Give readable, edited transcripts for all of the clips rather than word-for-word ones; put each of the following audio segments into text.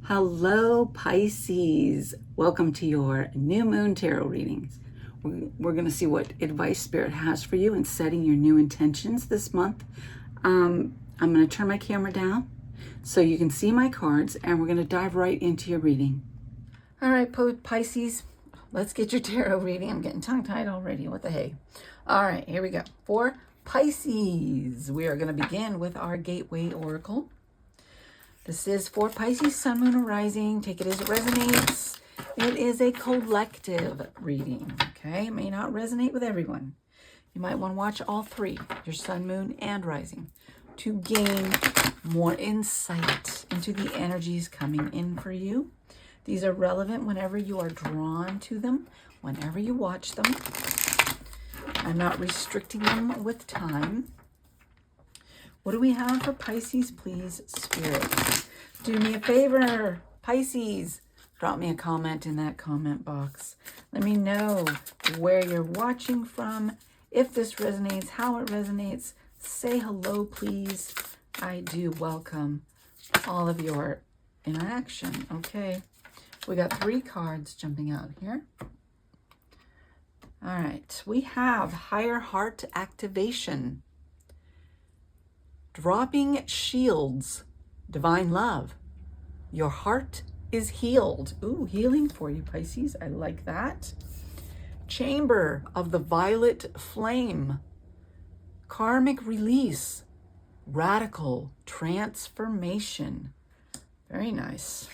Hello, Pisces. Welcome to your new moon tarot readings. We're going to see what advice Spirit has for you in setting your new intentions this month. I'm going to turn my camera down so you can see my cards, and we're going to dive right into your reading. All right, Pisces, let's get your tarot reading. I'm getting tongue-tied already. What the hey? All right, here we go. For Pisces, we are going to begin with our Gateway Oracle. This is for Pisces, Sun, Moon, or Rising. Take it as it resonates. It is a collective reading, okay? It may not resonate with everyone. You might want to watch all three, your Sun, Moon, and Rising, to gain more insight into the energies coming in for you. These are relevant whenever you are drawn to them, whenever you watch them. I'm not restricting them with time. What do we have for Pisces, please, Spirit? Do me a favor, Pisces. Drop me a comment in that comment box. Let me know where you're watching from, if this resonates, how it resonates. Say hello, please. I do welcome all of your interaction. Okay, we got 3 cards jumping out here. All right, we have Higher Heart Activation. Dropping shields, divine love. Your heart is healed. Ooh, healing for you, Pisces. I like that. Chamber of the Violet Flame. Karmic release. Radical transformation. Very nice.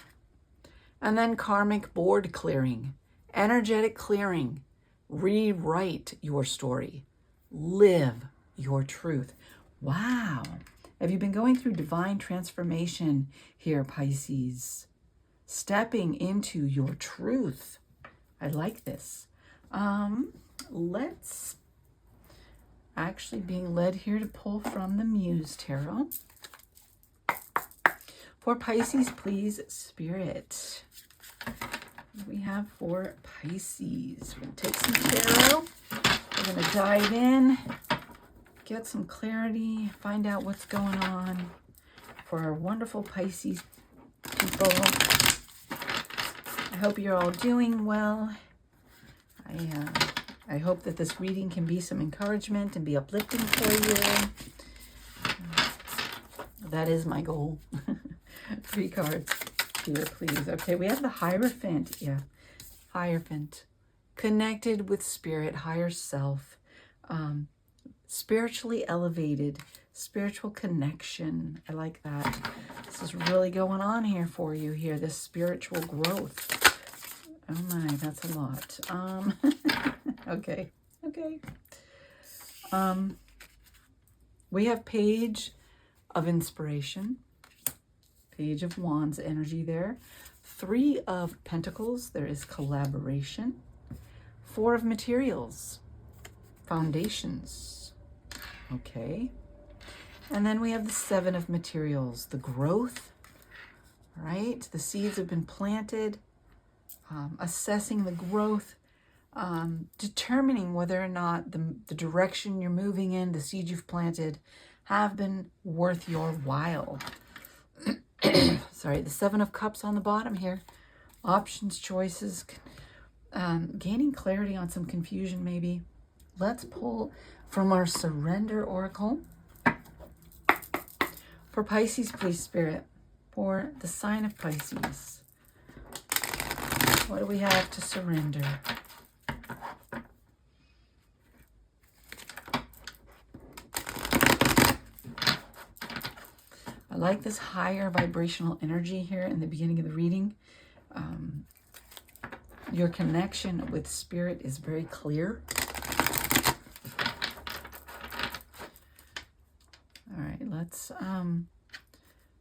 And then karmic board clearing. Energetic clearing. Rewrite your story. Live your truth. Wow. Have you been going through divine transformation here, Pisces? Stepping into your truth. I like this. Let's actually being led here to pull from the Muse Tarot. For Pisces, please, Spirit. What do we have for Pisces? We're going to take some tarot. We're going to dive in. Get some clarity, find out what's going on for our wonderful Pisces people. I hope you're all doing well. I hope that this reading can be some encouragement and be uplifting for you. That is my goal. 3 cards here, please. Okay, we have the Hierophant. Yeah, Hierophant. Connected with spirit, higher self. Spiritually elevated, spiritual connection. I like that. This is really going on here for you here, this spiritual growth. Oh my, that's a lot. Okay. We have Page of Inspiration, Page of Wands energy there. 3 of Pentacles, there is collaboration. 4 of Materials, foundations. Okay, and then we have the 7 of Materials, the growth, right? The seeds have been planted, assessing the growth, determining whether or not the direction you're moving in, the seeds you've planted, have been worth your while. Sorry, the 7 of Cups on the bottom here, options, choices, gaining clarity on some confusion maybe. Let's pull from our Surrender Oracle. For Pisces, please, Spirit. For the sign of Pisces. What do we have to surrender? I like this higher vibrational energy here in the beginning of the reading. Your connection with Spirit is very clear. Let's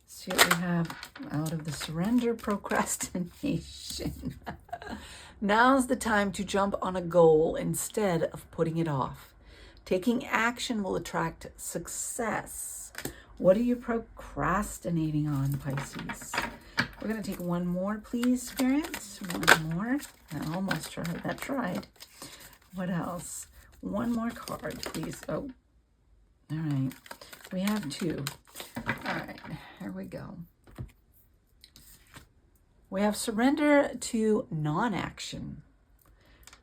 see what we have out of the surrender. Procrastination. Now's the time to jump on a goal instead of putting it off. Taking action will attract success. What are you procrastinating on, Pisces? We're going to take one more, please, Spirit. One more. I almost tried. That tried. What else? One more card, please. Oh, all right. We have 2. All right, here we go. We have surrender to non-action.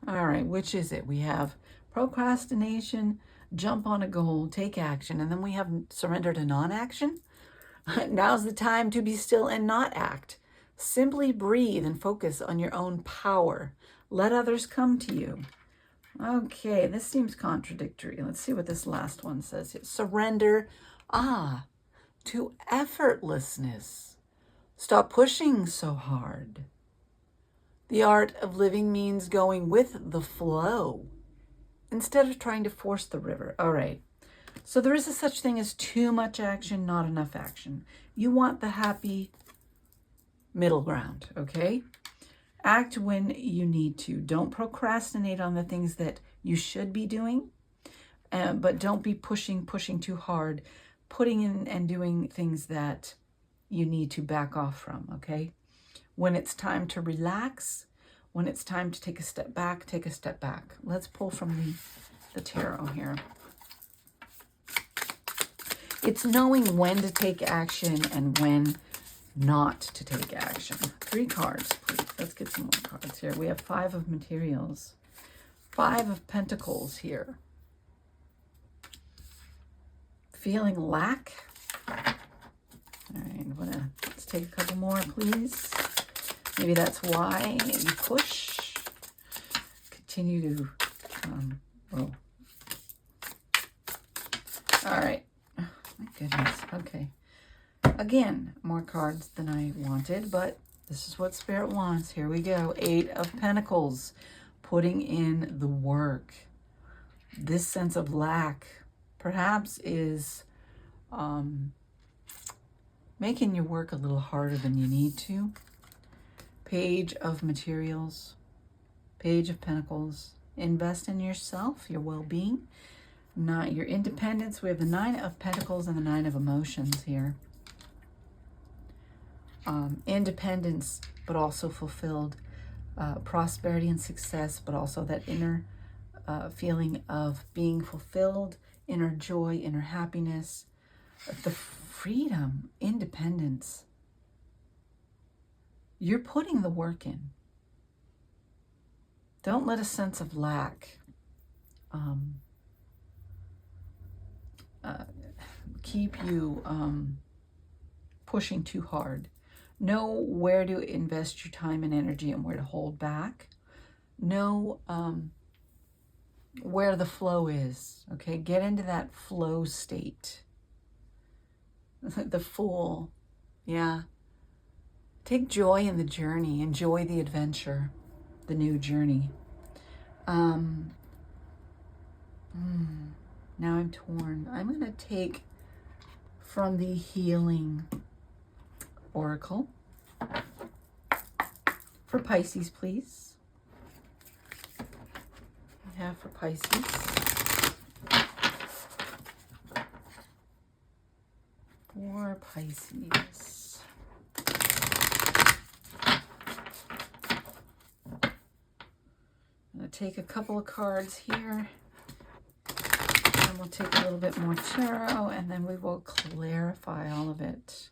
All right, which is it? We have procrastination, jump on a goal, take action, and then we have surrender to non-action. Now's the time to be still and not act. Simply breathe and focus on your own power. Let others come to you. Okay, this seems contradictory. Let's see what this last one says here. Surrender, to effortlessness. Stop pushing so hard. The art of living means going with the flow instead of trying to force the river. All right. So there is a such thing as too much action, not enough action. You want the happy middle ground, okay? Act when you need to. Don't procrastinate on the things that you should be doing, but don't be pushing too hard, putting in and doing things that you need to back off from, okay? When it's time to relax, when it's time to take a step back, take a step back. Let's pull from the tarot here. It's knowing when to take action and when not to take action. 3 cards, please. Let's get some more cards here. We have 5 of materials. 5 of pentacles here. Feeling lack. All right, let's take a couple more, please. Maybe that's why you push. Continue to, All right. Oh, my goodness. Okay. Again, more cards than I wanted, but this is what Spirit wants. Here we go. 8 of Pentacles. Putting in the work. This sense of lack perhaps is making your work a little harder than you need to. Page of Materials. Page of Pentacles. Invest in yourself, your well-being, not your independence. We have the 9 of Pentacles and the 9 of Emotions here. Independence, but also fulfilled. Prosperity and success, but also that inner feeling of being fulfilled, inner joy, inner happiness, the freedom, independence. You're putting the work in. Don't let a sense of lack keep you pushing too hard. Know where to invest your time and energy and where to hold back. Know where the flow is, okay? Get into that flow state. The Fool, yeah. Take joy in the journey. Enjoy the adventure, the new journey. Now I'm torn. I'm going to take from the Healing Oracle for Pisces, please. We have for Pisces. For Pisces. I'm going to take a couple of cards here. And we'll take a little bit more tarot, and then we will clarify all of it.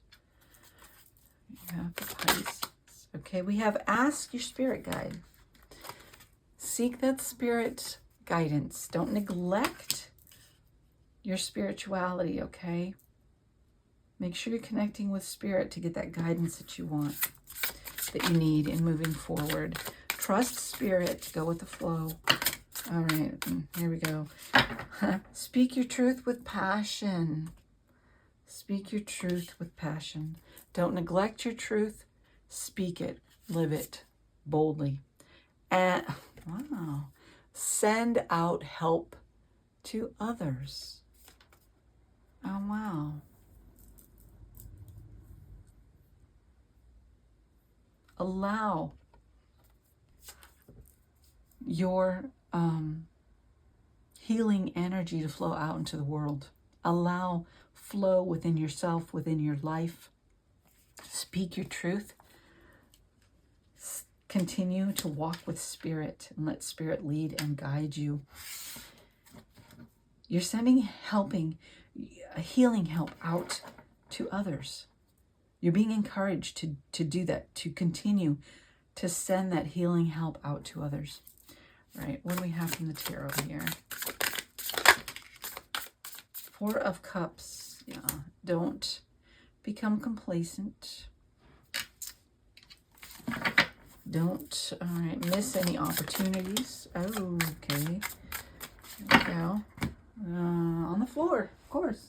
We have the Pisces. Okay, we have ask your spirit guide. Seek that spirit guidance. Don't neglect your spirituality, okay? Make sure you're connecting with spirit to get that guidance that you want, that you need in moving forward. Trust spirit. Go with the flow. All right, here we go. Speak your truth with passion. Speak your truth with passion. Don't neglect your truth. Speak it. Live it boldly. And, wow, send out help to others. Oh, wow. Allow your healing energy to flow out into the world. Allow flow within yourself, within your life. Speak your truth. Continue to walk with spirit and let spirit lead and guide you. You're sending healing help out to others. You're being encouraged to do that, to continue to send that healing help out to others. All right, what do we have from the tarot here? Four of Cups. Yeah, don't become complacent. Don't, all right, miss any opportunities. Oh, okay. There we go. On the floor, of course.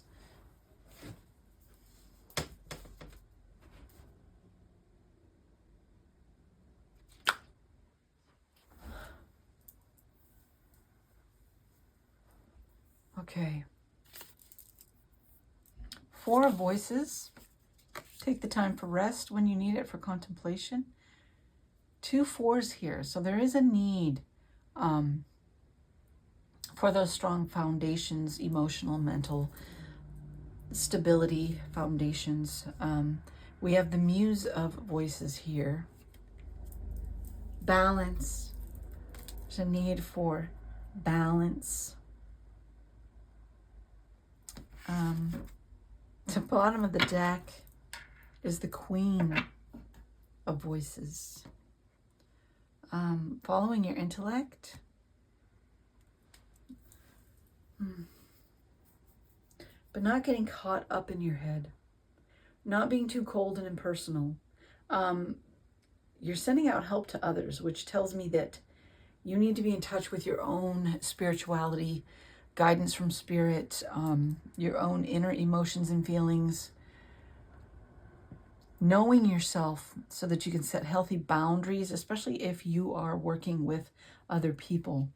Okay. Four of Voices. Take the time for rest when you need it, for contemplation. 2 4s here. So there is a need for those strong foundations, emotional, mental stability foundations. We have the Muse of Voices here. Balance. There's a need for balance. The bottom of the deck is the Queen of Voices. Following your intellect. But not getting caught up in your head. Not being too cold and impersonal. You're sending out help to others, which tells me that you need to be in touch with your own spirituality, guidance from spirit, your own inner emotions and feelings. Knowing yourself so that you can set healthy boundaries, especially if you are working with other people.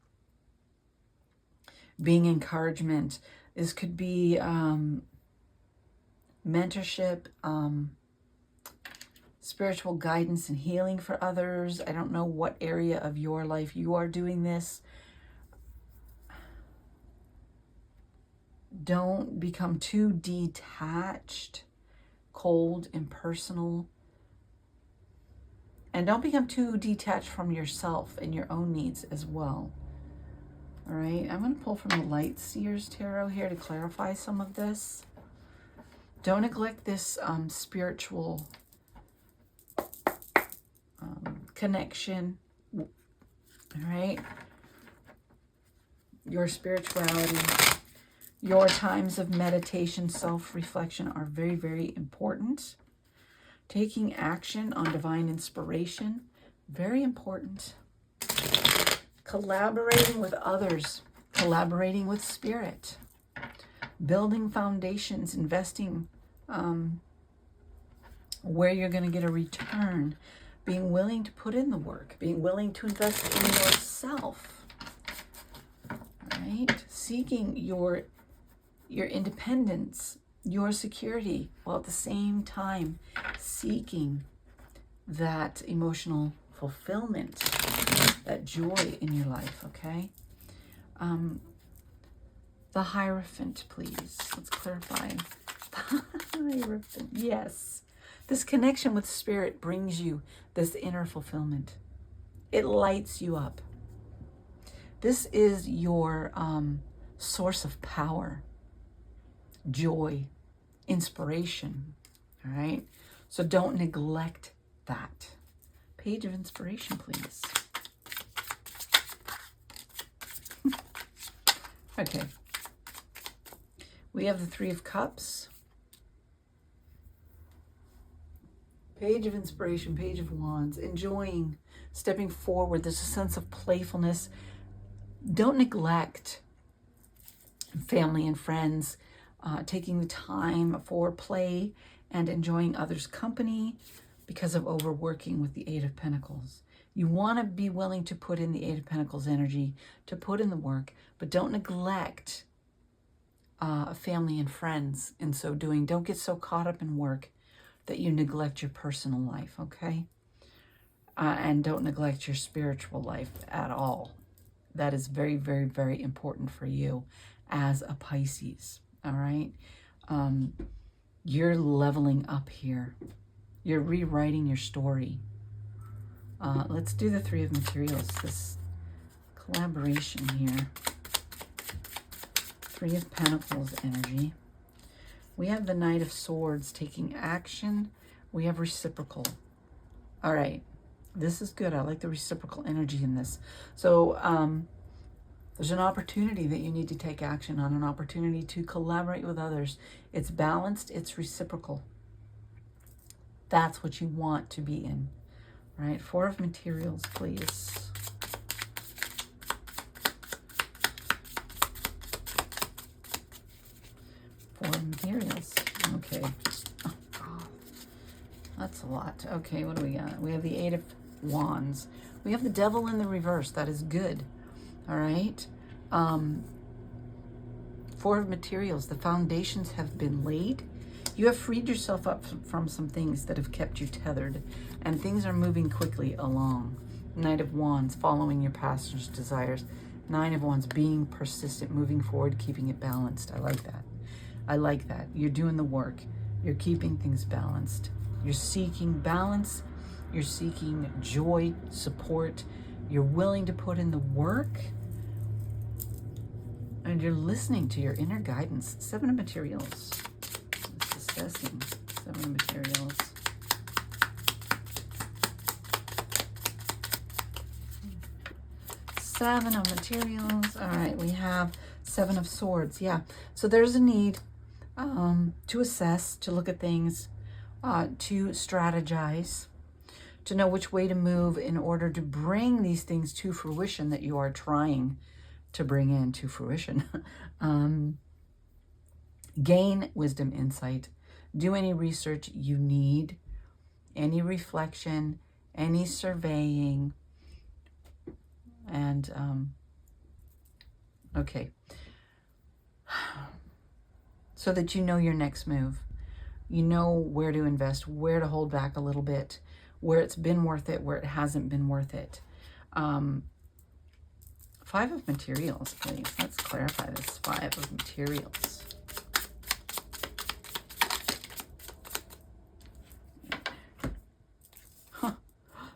Being encouragement. This could be mentorship, spiritual guidance and healing for others. I don't know what area of your life you are doing this. Don't become too detached, cold, impersonal. And don't become too detached from yourself and your own needs as well. All right, I'm going to pull from the Light Seers Tarot here to clarify some of this. Don't neglect this spiritual connection. All right, your spirituality. Your times of meditation, self-reflection are very, very important. Taking action on divine inspiration, very important. Collaborating with others, collaborating with spirit. Building foundations, investing where you're going to get a return. Being willing to put in the work, being willing to invest in yourself. All right, seeking your independence, your security, while at the same time seeking that emotional fulfillment, that joy in your life, okay? The Hierophant, please. Let's clarify. The Hierophant, yes. This connection with spirit brings you this inner fulfillment. It lights you up. This is your source of power. Joy, inspiration, all right? So don't neglect that. Page of Inspiration, please. Okay. We have the Three of Cups. Page of Inspiration, Page of Wands. Enjoying, stepping forward. There's a sense of playfulness. Don't neglect family and friends. Taking the time for play and enjoying others' company because of overworking with the Eight of Pentacles. You want to be willing to put in the Eight of Pentacles energy, to put in the work, but don't neglect family and friends in so doing. Don't get so caught up in work that you neglect your personal life, okay? And don't neglect your spiritual life at all. That is very, very, very important for you as a Pisces. All right. You're leveling up here. You're rewriting your story. Let's do the Three of Materials, this collaboration here. Three of Pentacles energy. We have the Knight of Swords, taking action, We have reciprocal. All right. This is good. I like the reciprocal energy in this. So there's an opportunity that you need to take action on, an opportunity to collaborate with others. It's balanced. It's reciprocal. That's what you want to be in. All right. 4 of materials, please. Materials. Okay. Oh, God. That's a lot. Okay, what do we got? We have the 8 of Wands. We have the Devil in the reverse. That is good. All right. 4 of Materials. The foundations have been laid. You have freed yourself up from some things that have kept you tethered, and things are moving quickly along. Knight of Wands, following your pastor's desires. 9 of Wands, being persistent, moving forward, keeping it balanced. I like that. I like that. You're doing the work. You're keeping things balanced. You're seeking balance. You're seeking joy, support. You're willing to put in the work. And you're listening to your inner guidance. 7 of Materials. It's assessing. 7 of Materials. Seven of Materials. All right, we have 7 of Swords. Yeah, so there's a need to assess, to look at things, to strategize, to know which way to move in order to bring these things to fruition that you are trying to bring into fruition. Gain wisdom, insight, do any research you need, any reflection, any surveying, and okay. So that you know your next move. You know where to invest, where to hold back a little bit, where it's been worth it, where it hasn't been worth it. 5 of Materials, please. Let's clarify this. 5 of Materials. Huh.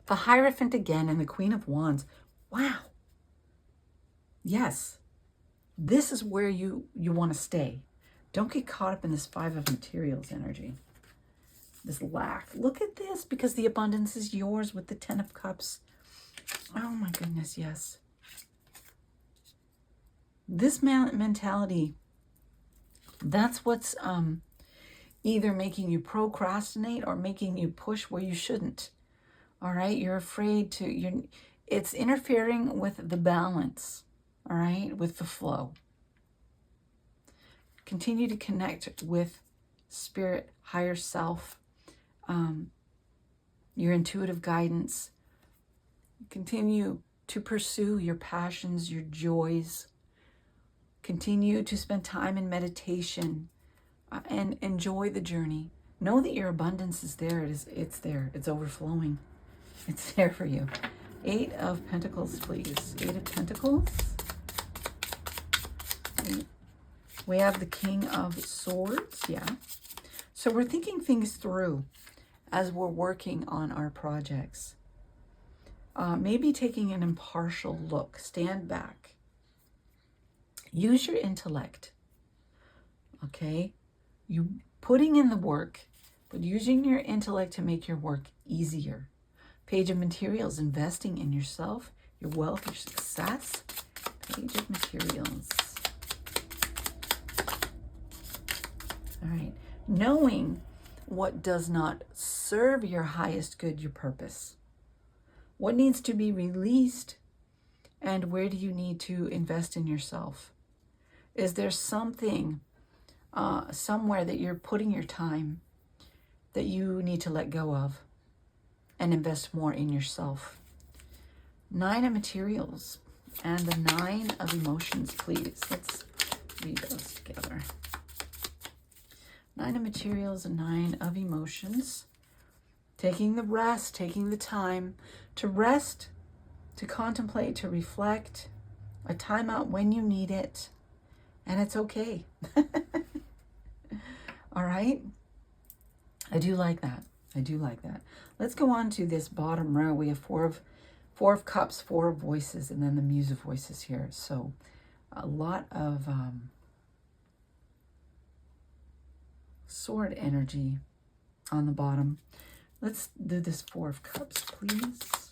The Hierophant again and the Queen of Wands. Wow. Yes. This is where you want to stay. Don't get caught up in this 5 of Materials energy. This lack. Look at this, because the abundance is yours with the 10 of Cups. Oh my goodness, yes. This mentality, that's what's either making you procrastinate or making you push where you shouldn't. All right, you're afraid to, it's interfering with the balance, all right, with the flow. Continue to connect with spirit, higher self, your intuitive guidance. Continue to pursue your passions, your joys. Continue to spend time in meditation and enjoy the journey. Know that your abundance is there. It's there. It's overflowing. It's there for you. 8 of Pentacles, please. 8 of Pentacles. We have the King of Swords, yeah. So we're thinking things through as we're working on our projects. Maybe taking an impartial look, stand back. Use your intellect, okay? You putting in the work, but using your intellect to make your work easier. Page of Materials, investing in yourself, your wealth, your success. Page of Materials. All right, knowing what does not serve your highest good, your purpose. What needs to be released, and where do you need to invest in yourself? Is there something somewhere that you're putting your time that you need to let go of and invest more in yourself? 9 of Materials and the 9 of Emotions, please. Let's read those together. 9 of Materials and 9 of Emotions. Taking the rest, taking the time to rest, to contemplate, to reflect, a timeout when you need it, and it's okay. All right? I do like that. I do like that. Let's go on to this bottom row. We have 4 of Cups, 4 of Voices, and then the Muse of Voices here. So a lot of sword energy. on the bottom. Let's do this Four of Cups, please.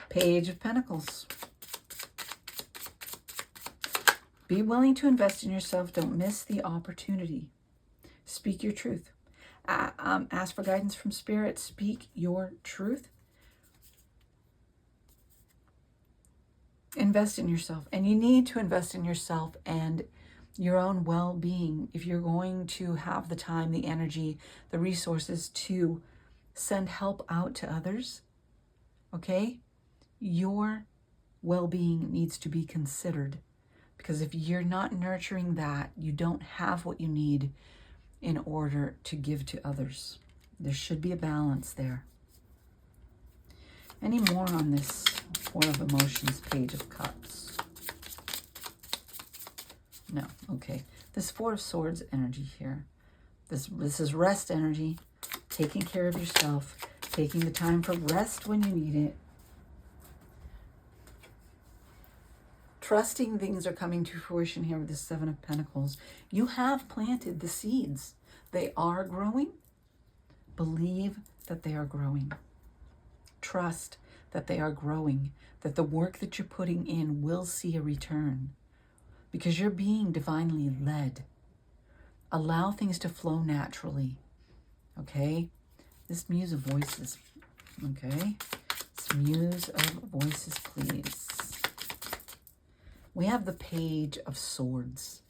Page of Pentacles. Be willing to invest in yourself. Don't miss the opportunity. Speak your truth. Ask for guidance from Spirit. Speak your truth. Invest in yourself. And you need to invest in yourself and your own well-being if you're going to have the time, the energy, the resources to send help out to others. Okay? Your well-being needs to be considered, because if you're not nurturing that, you don't have what you need in order to give to others. There should be a balance there. Any more on this Four of Emotions, Page of Cups? No. Okay. This Four of Swords energy here. This is rest energy, taking care of yourself, taking the time for rest when you need it. Trusting things are coming to fruition here with the Seven of Pentacles. You have planted the seeds. They are growing. Believe that they are growing. Trust that they are growing, that the work that you're putting in will see a return, because you're being divinely led. Allow things to flow naturally. Okay? This Muse of Voices. Okay? This Muse of Voices, please. We have the Page of Swords.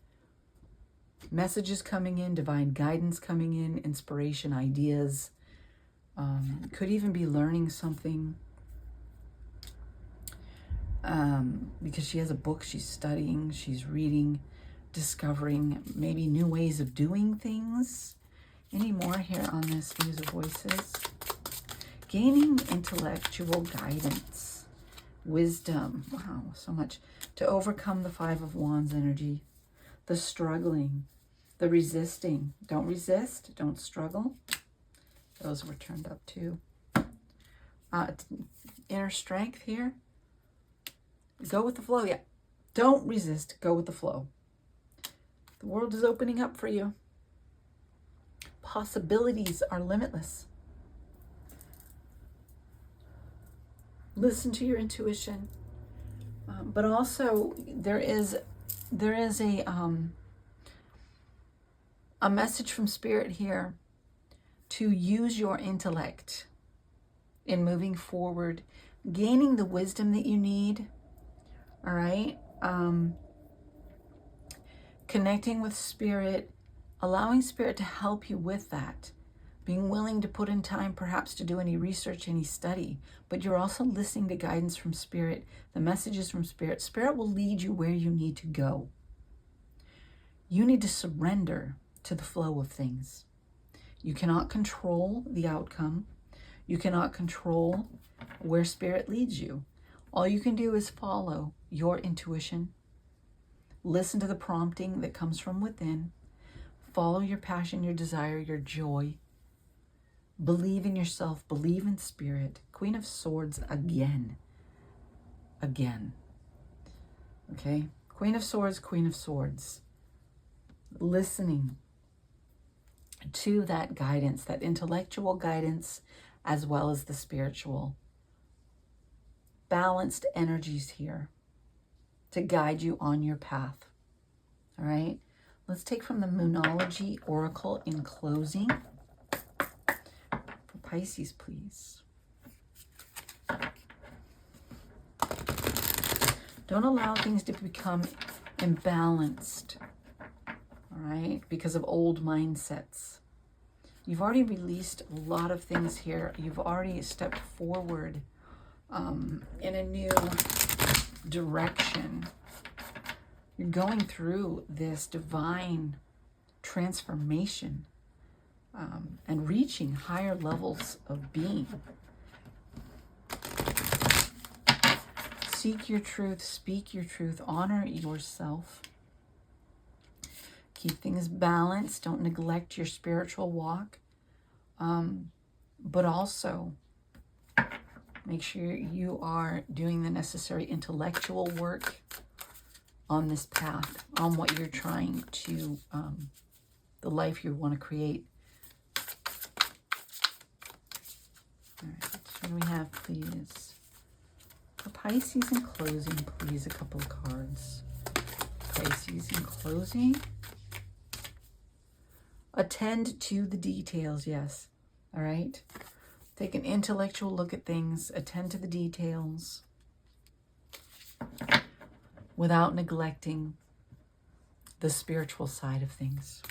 Messages coming in, divine guidance coming in, inspiration, ideas. Could even be learning something. Because she has a book she's studying, she's reading, discovering maybe new ways of doing things. Any more here on this Muse of Voices? Gaining intellectual guidance, wisdom. Wow, so much. To overcome the Five of Wands energy, the struggling, the resisting. Don't resist, don't struggle. Those were turned up too. Inner strength here. Go with the flow. Yeah. Don't resist. Go with the flow. The world is opening up for you. Possibilities are limitless. Listen to your intuition. But also there is a message from Spirit here to use your intellect in moving forward, gaining the wisdom that you need. All right. Connecting with Spirit, allowing Spirit to help you with that. Being willing to put in time perhaps to do any research, any study, but you're also listening to guidance from Spirit, the messages from Spirit. Spirit will lead you where you need to go. You need to surrender to the flow of things. You cannot control the outcome. You cannot control where Spirit leads you. All you can do is follow your intuition. Listen to the prompting that comes from within. Follow your passion, your desire, your joy. Believe in yourself. Believe in Spirit. Queen of Swords again. Again. Okay? Queen of Swords, Queen of Swords. Listening to that guidance, that intellectual guidance, as well as the spiritual. Balanced energies here to guide you on your path. All right? Let's take from the Moonology Oracle in closing. For Pisces, please. Don't allow things to become imbalanced. All right? Because of old mindsets. You've already released a lot of things here. You've already stepped forward in a new direction. You're going through this divine transformation and reaching higher levels of being. Seek your truth, speak your truth, honor yourself. Keep things balanced. Don't neglect your spiritual walk. But also make sure you are doing the necessary intellectual work on this path, on what you're trying to, the life you want to create All right, what do we have, please? For Pisces in closing, please, a couple of cards. Pisces in closing. Attend to the details, yes. All right. Take an intellectual look at things. Attend to the details without neglecting the spiritual side of things.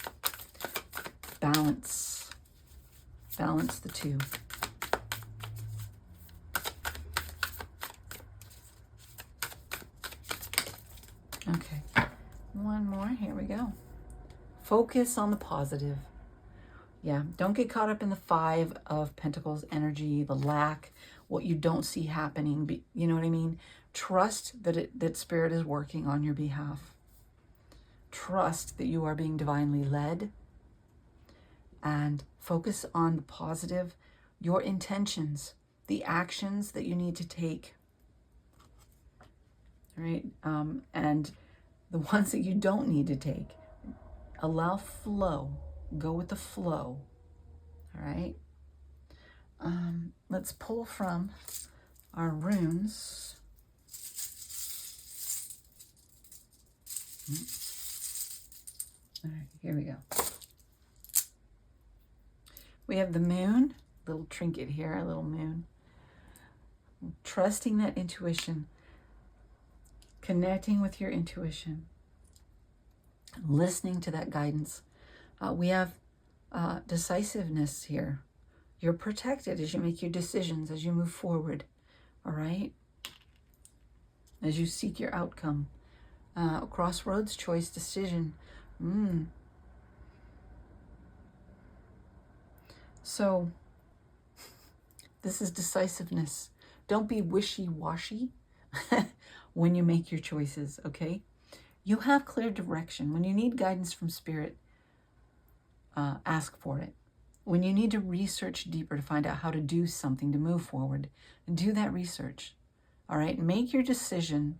Balance. Balance the two. Okay. One more. Here we go. Focus on the positive. Yeah, don't get caught up in the Five of Pentacles energy, the lack, what you don't see happening. You know what I mean? Trust that Spirit is working on your behalf. Trust that you are being divinely led. And focus on the positive, your intentions, the actions that you need to take. All right? And the ones that you don't need to take. Allow flow. Go with the flow. All right. Let's pull from our runes. All right, here we go. We have the moon, little trinket here, a little moon. Trusting that intuition, connecting with your intuition, listening to that guidance. We have decisiveness here. You're protected as you make your decisions, as you move forward, all right? As you seek your outcome. Crossroads, choice, decision. So, this is decisiveness. Don't be wishy-washy when you make your choices, okay? You have clear direction. When you need guidance from Spirit, ask for it. When you need to research deeper to find out how to do something to move forward, do that research. All right? Make your decision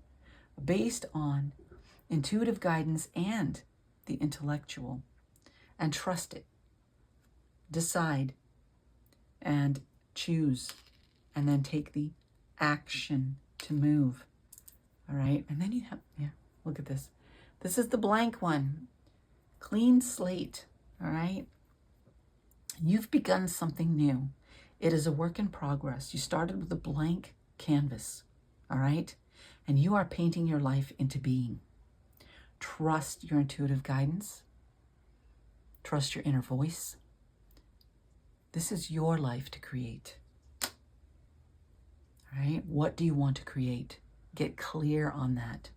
based on intuitive guidance and the intellectual, and trust it. Decide and choose, and then take the action to move. All right? And then you have, look at this. This is the blank one. Clean slate. All right? You've begun something new. It is a work in progress. You started with a blank canvas, all right? And you are painting your life into being. Trust your intuitive guidance. Trust your inner voice. This is your life to create. All right? What do you want to create? Get clear on that.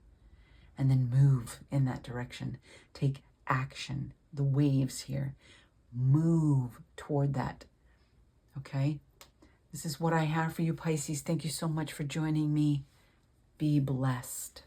And then move in that direction. Take action. The waves here. Move toward that. Okay? This is what I have for you, Pisces. Thank you so much for joining me. Be blessed.